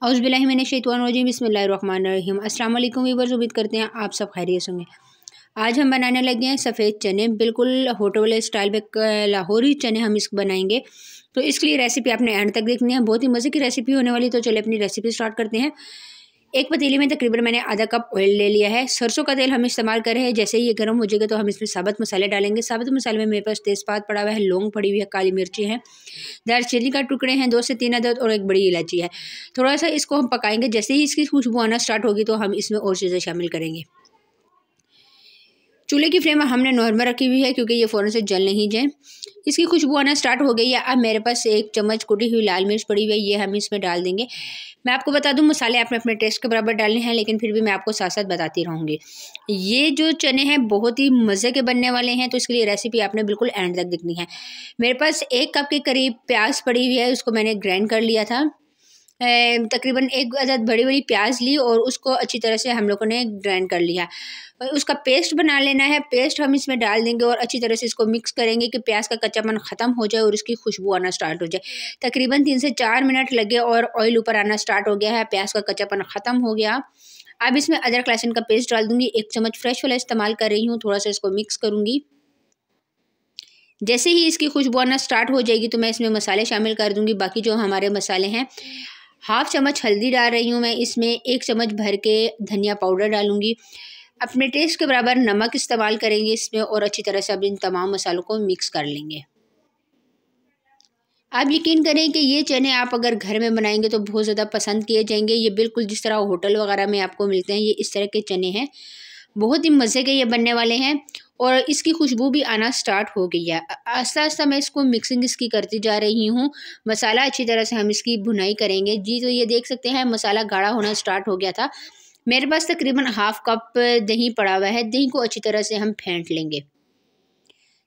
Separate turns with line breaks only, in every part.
औज़ुबिल्लाहि मिनश्शैतानिर्रजीम बिस्मिल्लाहिर्रहमानिर्रहीम। अस्सलाम वालेकुम व्यूअर्स, उम्मीद करते हैं आप सब खैरियत से होंगे। आज हम बनाने लगे हैं सफ़ेद चने, बिल्कुल होटल स्टाइल में लाहौरी चने हम इसको बनाएंगे। तो इसके लिए रेसिपी आपने एंड तक देखनी है, बहुत ही मज़े की रेसिपी होने वाली। तो चलिए अपनी रेसिपी स्टार्ट करते हैं। एक पतीली में तकरीबन मैंने आधा कप ऑयल ले लिया है। सरसों का तेल हम इस्तेमाल कर रहे हैं। जैसे ही ये गर्म हो जाएगा तो हम इसमें साबुत मसाले डालेंगे। साबुत मसाले में मेरे पास तेज़पात पड़ा हुआ है, लौंग पड़ी हुई है, काली मिर्ची है, दालचीनी का टुकड़े हैं 2 से 3 अदद और एक बड़ी इलायची है। थोड़ा सा इसको हम पकाएंगे। जैसे ही इसकी खुशबू आना स्टार्ट होगी तो हम इसमें और चीज़ें शामिल करेंगे। चूल्हे की फ्लेम हमने नॉर्मल रखी हुई है क्योंकि ये फ़ौरन से जल नहीं जाए। इसकी खुशबू आना स्टार्ट हो गई है। अब मेरे पास 1 चम्मच कुटी हुई लाल मिर्च पड़ी हुई है, ये हम इसमें डाल देंगे। मैं आपको बता दूं, मसाले आपने अपने टेस्ट के बराबर डालने हैं, लेकिन फिर भी मैं आपको साथ साथ बताती रहूँगी। ये जो चने हैं बहुत ही मज़े के बनने वाले हैं, तो इसके लिए रेसिपी आपने बिल्कुल एंड तक देखनी है। मेरे पास 1 कप के करीब प्याज पड़ी हुई है, उसको मैंने ग्राइंड कर लिया था। तकरीबन 1 अदद बड़ी बड़ी प्याज ली और उसको अच्छी तरह से हम लोगों ने ग्राइंड कर लिया। उसका पेस्ट बना लेना है। पेस्ट हम इसमें डाल देंगे और अच्छी तरह से इसको मिक्स करेंगे कि प्याज का कच्चापन ख़त्म हो जाए और इसकी खुशबू आना स्टार्ट हो जाए। तकरीबन 3 से 4 मिनट लगे और ऑयल ऊपर आना स्टार्ट हो गया है, प्याज का कच्चापन ख़त्म हो गया। अब इसमें अदरक लहसुन का पेस्ट डाल दूँगी। 1 चम्मच फ्रेश वाला इस्तेमाल कर रही हूँ। थोड़ा सा इसको मिक्स करूँगी। जैसे ही इसकी खुशबू आना स्टार्ट हो जाएगी तो मैं इसमें मसाले शामिल कर दूँगी। बाकी जो हमारे मसाले हैं, 1/2 चम्मच हल्दी डाल रही हूँ मैं इसमें, 1 चम्मच भर के धनिया पाउडर डालूँगी। अपने टेस्ट के बराबर नमक इस्तेमाल करेंगे इसमें और अच्छी तरह से अब इन तमाम मसालों को मिक्स कर लेंगे। आप यकीन करें कि ये चने आप अगर घर में बनाएंगे तो बहुत ज़्यादा पसंद किए जाएंगे। ये बिल्कुल जिस तरह होटल वगैरह में आपको मिलते हैं, ये इस तरह के चने हैं। बहुत ही मज़े के ये बनने वाले हैं और इसकी खुशबू भी आना स्टार्ट हो गई है। आस्ता आस्ता मैं इसको मिक्सिंग इसकी करती जा रही हूँ। मसाला अच्छी तरह से हम इसकी भुनाई करेंगे। जी, तो ये देख सकते हैं मसाला गाढ़ा होना स्टार्ट हो गया था। मेरे पास तकरीबन 1/2 कप दही पड़ा हुआ है। दही को अच्छी तरह से हम फेंट लेंगे।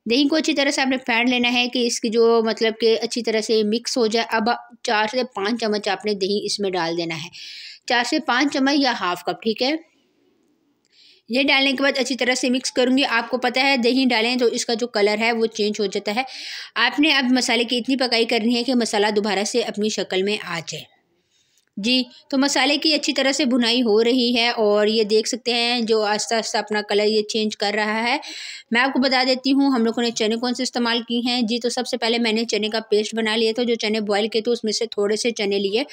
दही को अच्छी तरह से आपने फेंट लेना है कि इसकी जो मतलब कि अच्छी तरह से मिक्स हो जाए। अब 4 से 5 चम्मच आपने दही इसमें डाल देना है। 4 से 5 चम्मच या 1/2 कप, ठीक है। ये डालने के बाद अच्छी तरह से मिक्स करूँगी। आपको पता है दही डालें तो इसका जो कलर है वो चेंज हो जाता है। आपने अब मसाले की इतनी पकाई करनी है कि मसाला दोबारा से अपनी शक्ल में आ जाए। जी, तो मसाले की अच्छी तरह से भुनाई हो रही है और ये देख सकते हैं जो आस्ता आस्ता अपना कलर ये चेंज कर रहा है। मैं आपको बता देती हूँ हम लोगों ने चने कौन से इस्तेमाल किए हैं। जी, तो सबसे पहले मैंने चने का पेस्ट बना लिया था। जो चने बॉयल किए थे उसमें से थोड़े से चने लिए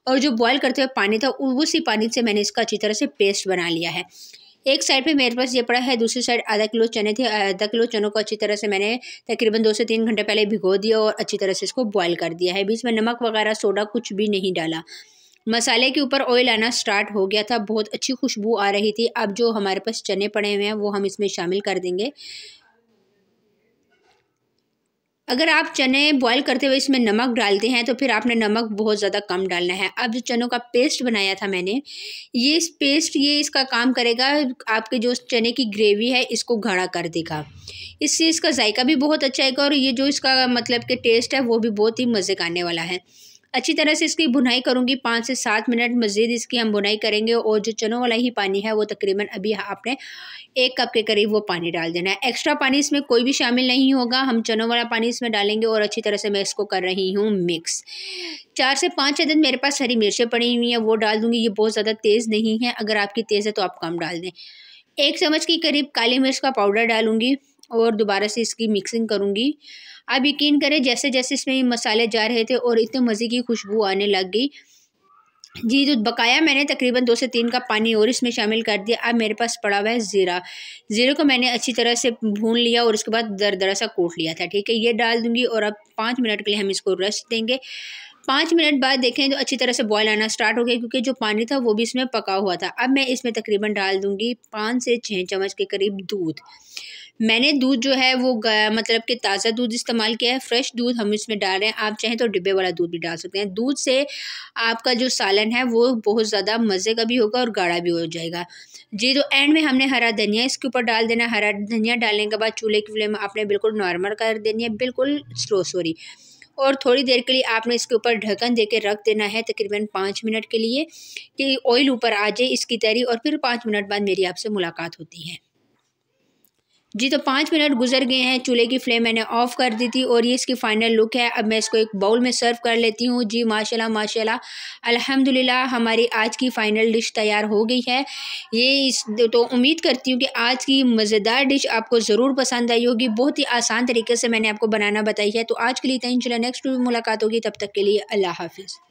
और जो बॉयल करते हुए पानी था उसी पानी से मैंने इसका अच्छी तरह से पेस्ट बना लिया है। एक साइड पे मेरे पास ये पड़ा है, दूसरी साइड आधा किलो चने थे। आधा किलो चनों को अच्छी तरह से मैंने तकरीबन 2 से 3 घंटे पहले भिगो दिया और अच्छी तरह से इसको बॉयल कर दिया है। बीच में नमक वगैरह सोडा कुछ भी नहीं डाला। मसाले के ऊपर ऑयल आना स्टार्ट हो गया था, बहुत अच्छी खुशबू आ रही थी। अब जो हमारे पास चने पड़े हुए हैं वो हम इसमें शामिल कर देंगे। अगर आप चने बॉयल करते हुए इसमें नमक डालते हैं तो फिर आपने नमक बहुत ज़्यादा कम डालना है। अब जो चनों का पेस्ट बनाया था मैंने, ये पेस्ट ये इसका काम करेगा, आपके जो चने की ग्रेवी है इसको गाढ़ा कर देगा। इससे इसका जायका भी बहुत अच्छा आएगा और ये जो इसका मतलब कि टेस्ट है वो भी बहुत ही मज़े का आने वाला है। अच्छी तरह से इसकी भुनाई करूँगी। 5 से 7 मिनट मज़ीद इसकी हम भुनाई करेंगे और जो चनों वाला ही पानी है वो तकरीबन अभी आपने 1 कप के करीब वो पानी डाल देना है। एक्स्ट्रा पानी इसमें कोई भी शामिल नहीं होगा। हम चनों वाला पानी इसमें डालेंगे और अच्छी तरह से मैं इसको कर रही हूँ मिक्स। 4 से 5 अदद मेरे पास हरी मिर्चें पड़ी हुई हैं, वो डाल दूँगी। ये बहुत ज़्यादा तेज़ नहीं है, अगर आपकी तेज़ है तो आप कम डाल दें। 1 चम्मच के करीब काली मिर्च का पाउडर डालूँगी और दोबारा से इसकी मिक्सिंग करूँगी। आप यकीन करें जैसे जैसे इसमें मसाले जा रहे थे और इतने मज़े की खुशबू आने लग गई। जी, तो बकाया मैंने तकरीबन 2 से 3 कप पानी और इसमें शामिल कर दिया। अब मेरे पास पड़ा हुआ है ज़ीरा। ज़ीरे को मैंने अच्छी तरह से भून लिया और उसके बाद दरदरा सा कूट लिया था, ठीक है। ये डाल दूँगी और अब 5 मिनट के लिए हम इसको रेस्ट देंगे। 5 मिनट बाद देखें तो अच्छी तरह से बॉयल आना स्टार्ट हो गया क्योंकि जो पानी था वो भी इसमें पका हुआ था। अब मैं इसमें तकरीबन डाल दूँगी 5 से 6 चम्मच के करीब दूध। मैंने दूध जो है वो मतलब कि ताज़ा दूध इस्तेमाल किया है, फ्रेश दूध हम इसमें डाल रहे हैं। आप चाहें तो डिब्बे वाला दूध भी डाल सकते हैं। दूध से आपका जो सालन है वो बहुत ज़्यादा मज़े का भी होगा और गाढ़ा भी हो जाएगा। जी, तो एंड में हमने हरा धनिया इसके ऊपर डाल देना। हरा धनिया डालने के बाद चूल्हे की फ्लेम आपने बिल्कुल नॉर्मल कर देनी है, बिल्कुल स्लो सॉरी, और थोड़ी देर के लिए आपने इसके ऊपर ढक्कन देके रख देना है तकरीबन 5 मिनट के लिए कि ऑयल ऊपर आ जाए इसकी तरी, और फिर 5 मिनट बाद मेरी आपसे मुलाकात होती है। जी तो 5 मिनट गुजर गए हैं, चूल्हे की फ्लेम मैंने ऑफ कर दी थी और ये इसकी फाइनल लुक है। अब मैं इसको एक बाउल में सर्व कर लेती हूँ। जी माशाल्लाह माशाल्लाह अल्हम्दुलिल्लाह हमारी आज की फ़ाइनल डिश तैयार हो गई है। तो उम्मीद करती हूँ कि आज की मज़ेदार डिश आपको ज़रूर पसंद आई होगी। बहुत ही आसान तरीके से मैंने आपको बनाना बताई है। तो आज के लिए इंशाल्लाह नेक्स्ट मुलाकात होगी, तब तक के लिए अल्लाह हाफ़िज़।